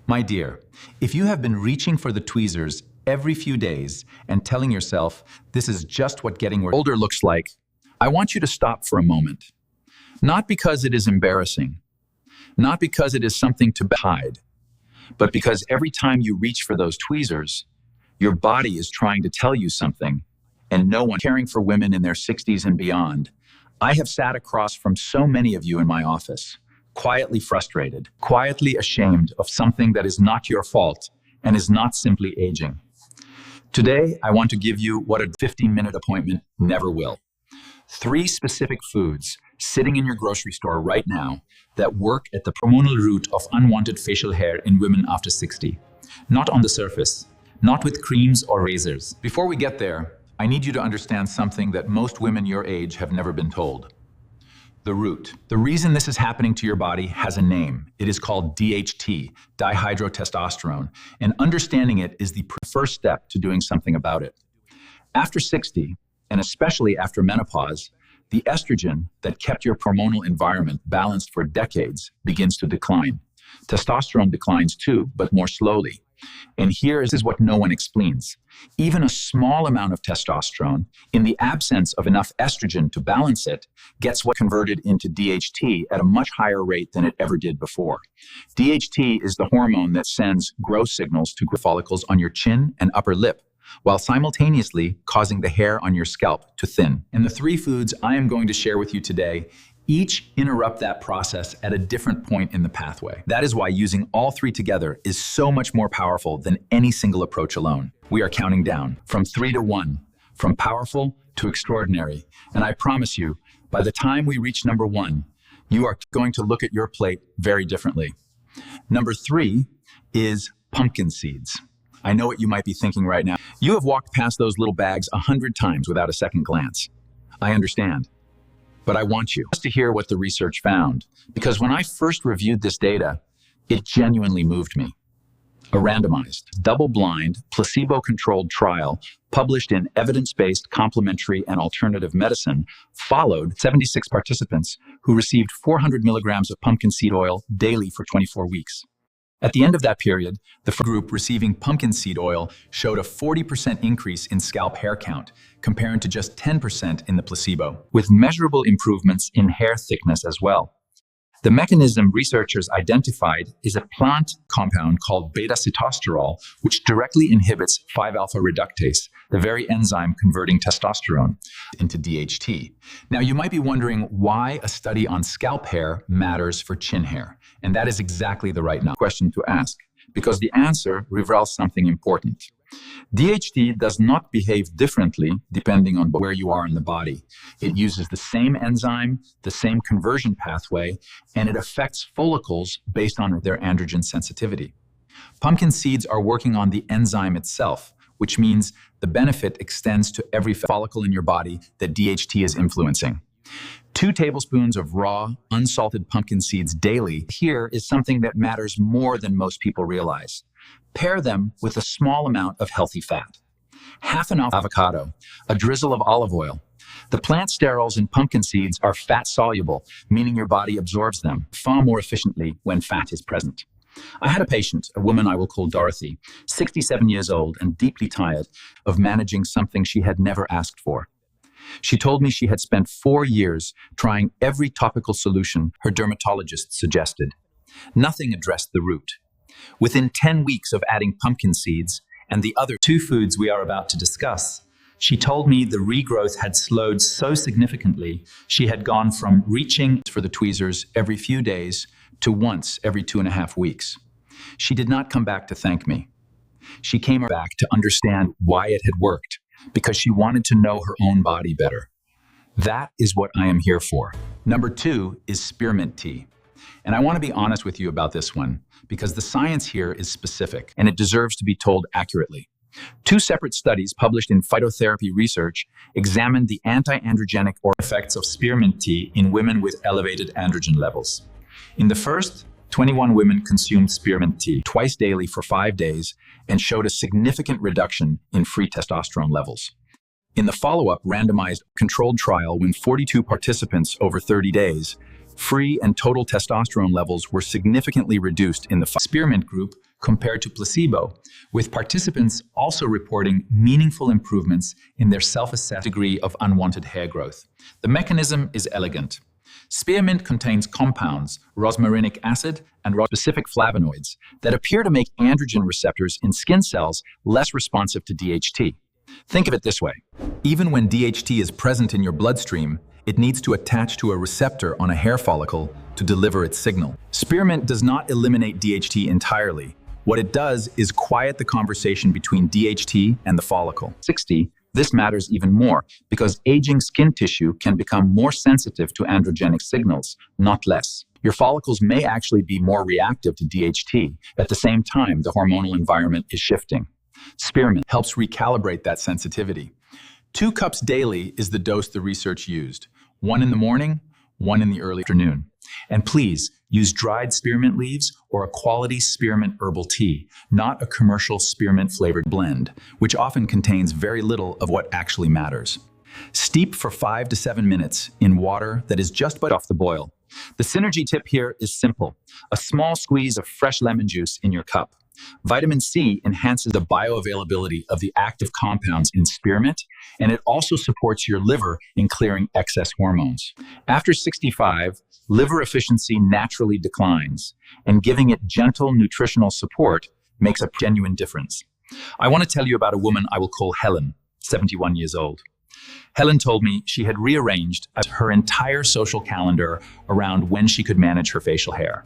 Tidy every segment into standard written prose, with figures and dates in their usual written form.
My dear, if you have been reaching for the tweezers every few days and telling yourself this is just what getting older looks like, I want you to stop for a moment. Not because it is embarrassing, not because it is something to hide, but because every time you reach for those tweezers, your body is trying to tell you something, and no one caring for women in their 60s and beyond. I have sat across from so many of you in my office, quietly frustrated, quietly ashamed of something that is not your fault and is not simply aging. Today, I want to give you what a 15-minute appointment never will. 3 specific foods sitting in your grocery store right now that work at the hormonal root of unwanted facial hair in women after 60. Not on the surface, not with creams or razors. Before we get there, I need you to understand something that most women your age have never been told. The root. The reason this is happening to your body has a name. It is called DHT, dihydrotestosterone, and understanding it is the first step to doing something about it. After 60, and especially after menopause, the estrogen that kept your hormonal environment balanced for decades begins to decline. Testosterone declines too, but more slowly. And here is what no one explains. Even a small amount of testosterone, in the absence of enough estrogen to balance it, gets converted into DHT at a much higher rate than it ever did before. DHT is the hormone that sends growth signals to follicles on your chin and upper lip, while simultaneously causing the hair on your scalp to thin. And the 3 foods I am going to share with you today each interrupt that process at a different point in the pathway. That is why using all 3 together is so much more powerful than any single approach alone. We are counting down from 3 to 1, from powerful to extraordinary. And I promise you, by the time we reach number 1, you are going to look at your plate very differently. Number 3 is pumpkin seeds. I know what you might be thinking right now. You have walked past those little bags 100 times without a second glance. I understand. But I want you to hear what the research found, because when I first reviewed this data, it genuinely moved me. A randomized, double-blind, placebo-controlled trial published in Evidence-Based Complementary and Alternative Medicine followed 76 participants who received 400 milligrams of pumpkin seed oil daily for 24 weeks. At the end of that period, the group receiving pumpkin seed oil showed a 40% increase in scalp hair count, compared to just 10% in the placebo, with measurable improvements in hair thickness as well. The mechanism researchers identified is a plant compound called beta-sitosterol, which directly inhibits 5-alpha reductase, the very enzyme converting testosterone into DHT. Now, you might be wondering why a study on scalp hair matters for chin hair, and that is exactly the right question to ask, because the answer reveals something important. DHT does not behave differently depending on where you are in the body. It uses the same enzyme, the same conversion pathway, and it affects follicles based on their androgen sensitivity. Pumpkin seeds are working on the enzyme itself, which means the benefit extends to every follicle in your body that DHT is influencing. 2 tablespoons of raw, unsalted pumpkin seeds daily here is something that matters more than most people realize. Pair them with a small amount of healthy fat. Half an avocado, a drizzle of olive oil. The plant sterols in pumpkin seeds are fat-soluble, meaning your body absorbs them far more efficiently when fat is present. I had a patient, a woman I will call Dorothy, 67 years old and deeply tired of managing something she had never asked for. She told me she had spent 4 years trying every topical solution her dermatologist suggested. Nothing addressed the root. Within 10 weeks of adding pumpkin seeds and the other 2 foods we are about to discuss, she told me the regrowth had slowed so significantly she had gone from reaching for the tweezers every few days to once every 2.5 weeks. She did not come back to thank me. She came back to understand why it had worked, because she wanted to know her own body better. That is what I am here for. Number 2 is spearmint tea. And I want to be honest with you about this one, because the science here is specific and it deserves to be told accurately. 2 separate studies published in Phytotherapy Research examined the anti-androgenic effects of spearmint tea in women with elevated androgen levels. In the first, 21 women consumed spearmint tea twice daily for 5 days and showed a significant reduction in free testosterone levels. In the follow-up randomized controlled trial, when 42 participants over 30 days, Free and total testosterone levels were significantly reduced in the Spearmint group compared to placebo, with participants also reporting meaningful improvements in their self-assessed degree of unwanted hair growth. The mechanism is elegant. Spearmint contains compounds, rosmarinic acid and specific flavonoids, that appear to make androgen receptors in skin cells less responsive to DHT. Think of it this way. Even when DHT is present in your bloodstream, it needs to attach to a receptor on a hair follicle to deliver its signal. Spearmint does not eliminate DHT entirely. What it does is quiet the conversation between DHT and the follicle. 60, this matters even more because aging skin tissue can become more sensitive to androgenic signals, not less. Your follicles may actually be more reactive to DHT. At the same time, the hormonal environment is shifting. Spearmint helps recalibrate that sensitivity. 2 cups daily is the dose the research used. 1 in the morning, 1 in the early afternoon. And please, use dried spearmint leaves or a quality spearmint herbal tea, not a commercial spearmint-flavored blend, which often contains very little of what actually matters. Steep for 5 to 7 minutes in water that is just off the boil. The synergy tip here is simple. A small squeeze of fresh lemon juice in your cup. Vitamin C enhances the bioavailability of the active compounds in spearmint, and it also supports your liver in clearing excess hormones. After 65, liver efficiency naturally declines, and giving it gentle nutritional support makes a genuine difference. I want to tell you about a woman I will call Helen, 71 years old. Helen told me she had rearranged her entire social calendar around when she could manage her facial hair.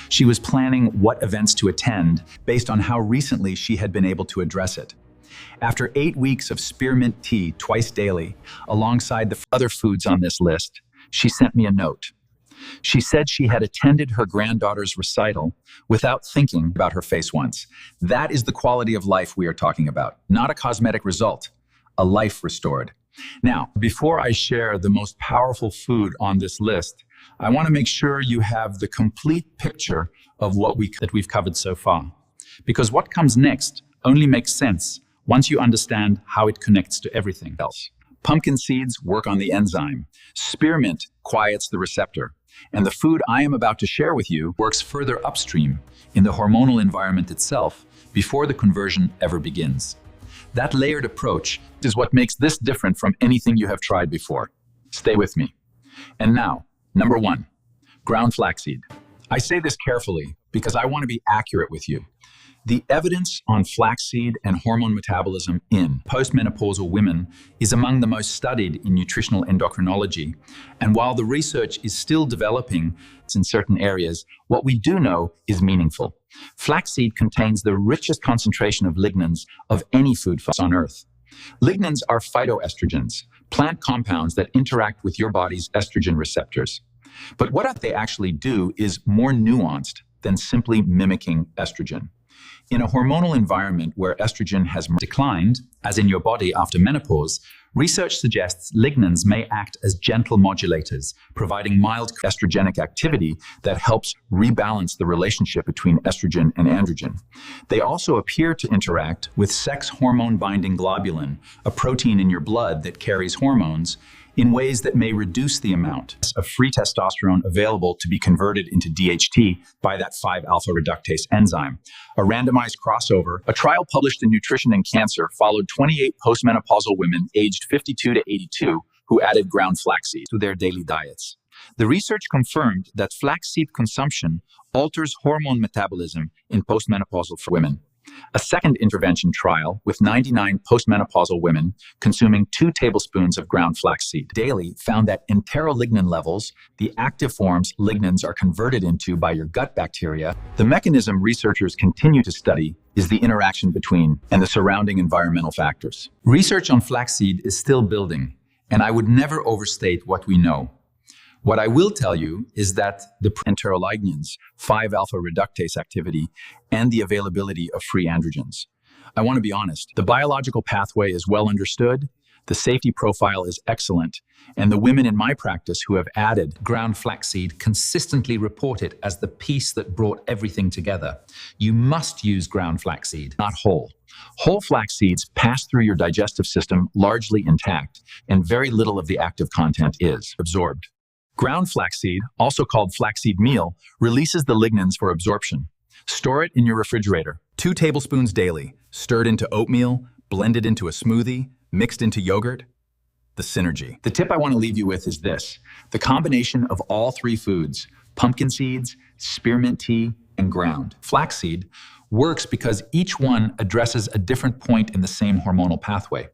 She was planning what events to attend based on how recently she had been able to address it. After 8 weeks of spearmint tea twice daily, alongside the other foods on this list, she sent me a note. She said she had attended her granddaughter's recital without thinking about her face once. That is the quality of life we are talking about, not a cosmetic result, a life restored. Now, before I share the most powerful food on this list, I want to make sure you have the complete picture of what we've covered so far. Because what comes next only makes sense once you understand how it connects to everything else. Pumpkin seeds work on the enzyme. Spearmint quiets the receptor. And the food I am about to share with you works further upstream in the hormonal environment itself before the conversion ever begins. That layered approach is what makes this different from anything you have tried before. Stay with me. And now, number 1, ground flaxseed. I say this carefully because I want to be accurate with you. The evidence on flaxseed and hormone metabolism in postmenopausal women is among the most studied in nutritional endocrinology. And while the research is still developing in certain areas, what we do know is meaningful. Flaxseed contains the richest concentration of lignans of any food on Earth. Lignans are phytoestrogens, plant compounds that interact with your body's estrogen receptors. But what they actually do is more nuanced than simply mimicking estrogen. In a hormonal environment where estrogen has declined, as in your body after menopause, research suggests lignans may act as gentle modulators, providing mild estrogenic activity that helps rebalance the relationship between estrogen and androgen. They also appear to interact with sex hormone-binding globulin, a protein in your blood that carries hormones, in ways that may reduce the amount of free testosterone available to be converted into DHT by that 5-alpha reductase enzyme. A randomized crossover, a trial published in Nutrition and Cancer followed 28 postmenopausal women aged 52 to 82 who added ground flaxseed to their daily diets. The research confirmed that flaxseed consumption alters hormone metabolism in postmenopausal women. A second intervention trial with 99 postmenopausal women consuming 2 tablespoons of ground flaxseed daily found that enterolignin levels, the active forms lignans are converted into by your gut bacteria. The mechanism researchers continue to study is the interaction between and the surrounding environmental factors. Research on flaxseed is still building, and I would never overstate what we know. What I will tell you is that the enterolignans, 5-alpha reductase activity, and the availability of free androgens. I want to be honest, the biological pathway is well understood, the safety profile is excellent, and the women in my practice who have added ground flaxseed consistently report it as the piece that brought everything together. You must use ground flaxseed, not whole. Whole flax seeds pass through your digestive system largely intact, and very little of the active content is absorbed. Ground flaxseed, also called flaxseed meal, releases the lignans for absorption. Store it in your refrigerator. 2 tablespoons daily, stirred into oatmeal, blended into a smoothie, mixed into yogurt. The synergy. The tip I want to leave you with is this. The combination of all 3 foods, pumpkin seeds, spearmint tea, and ground flaxseed, works because each one addresses a different point in the same hormonal pathway.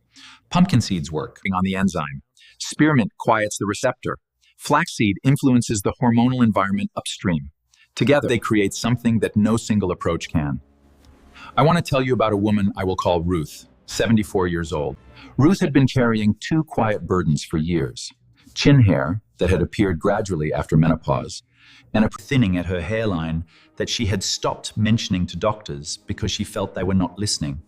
Pumpkin seeds work on the enzyme. Spearmint quiets the receptor. Flaxseed influences the hormonal environment upstream. Together, they create something that no single approach can. I want to tell you about a woman I will call Ruth, 74 years old. Ruth had been carrying 2 quiet burdens for years. Chin hair that had appeared gradually after menopause, and a thinning at her hairline that she had stopped mentioning to doctors because she felt they were not listening.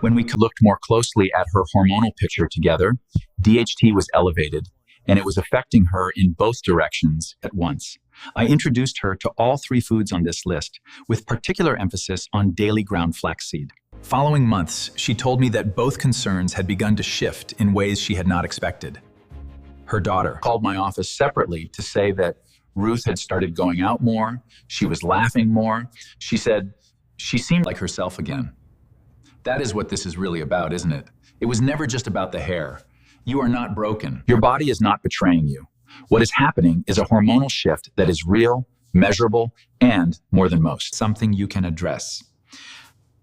When we looked more closely at her hormonal picture together, DHT was elevated, and it was affecting her in both directions at once. I introduced her to all 3 foods on this list, with particular emphasis on daily ground flaxseed. Following months, she told me that both concerns had begun to shift in ways she had not expected. Her daughter called my office separately to say that Ruth had started going out more, she was laughing more. She said she seemed like herself again. That is what this is really about, isn't it? It was never just about the hair. You are not broken. Your body is not betraying you. What is happening is a hormonal shift that is real, measurable, and, more than most, something you can address.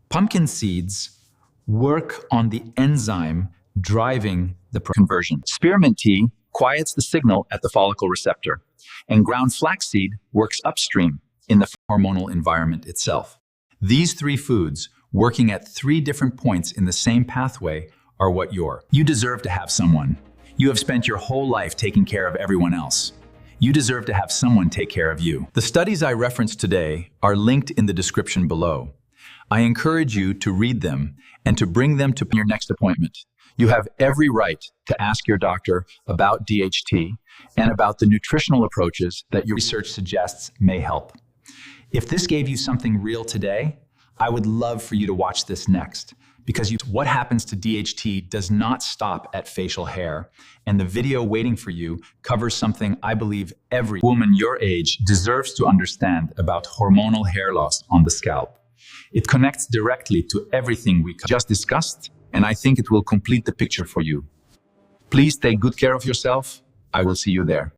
Pumpkin seeds work on the enzyme driving the conversion. Spearmint tea quiets the signal at the follicle receptor, and ground flaxseed works upstream in the hormonal environment itself. These 3 foods, working at 3 different points in the same pathway, are what you deserve to have someone. You have spent your whole life taking care of everyone else. You deserve to have someone take care of you. The studies I referenced today are linked in the description below. I encourage you to read them and to bring them to your next appointment. You have every right to ask your doctor about DHT and about the nutritional approaches that your research suggests may help. If this gave you something real today, I would love for you to watch this next, because what happens to DHT does not stop at facial hair, and the video waiting for you covers something I believe every woman your age deserves to understand about hormonal hair loss on the scalp. It connects directly to everything we just discussed, and I think it will complete the picture for you. Please take good care of yourself. I will see you there.